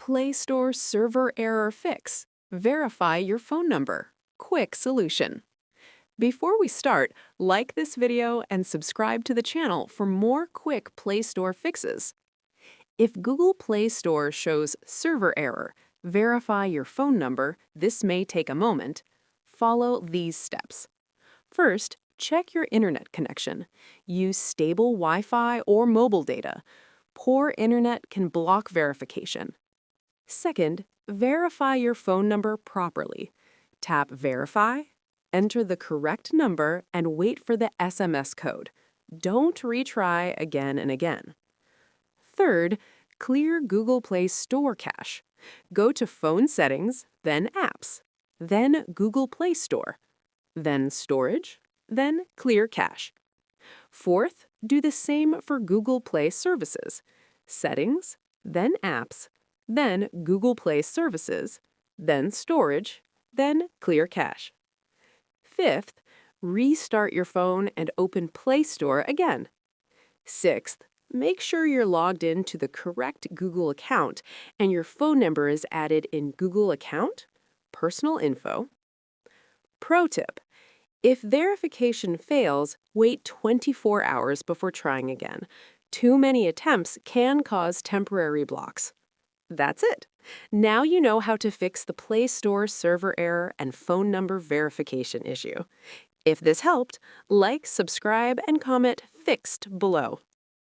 Play Store server error fix. Verify your phone number. Quick solution. Before we start, like this video and subscribe to the channel for more quick Play Store fixes. If Google Play Store shows server error, verify your phone number, this may take a moment. Follow these steps. First, check your internet connection. Use stable Wi-Fi or mobile data. Poor internet can block verification. Second, verify your phone number properly. Tap Verify, enter the correct number, and wait for the SMS code. Don't retry again and again. Third, clear Google Play Store cache. Go to Phone Settings, then Apps, then Google Play Store, then Storage, then Clear Cache. Fourth, do the same for Google Play Services. Settings, then Apps, then Google Play Services, then Storage, then Clear Cache. Fifth, restart your phone and open Play Store again. Sixth, make sure you're logged in to the correct Google account and your phone number is added in Google Account, Personal Info. Pro tip: if verification fails, wait 24 hours before trying again. Too many attempts can cause temporary blocks. That's it. Now you know how to fix the Play Store server error and phone number verification issue. If this helped, like, subscribe, and comment "Fixed" below.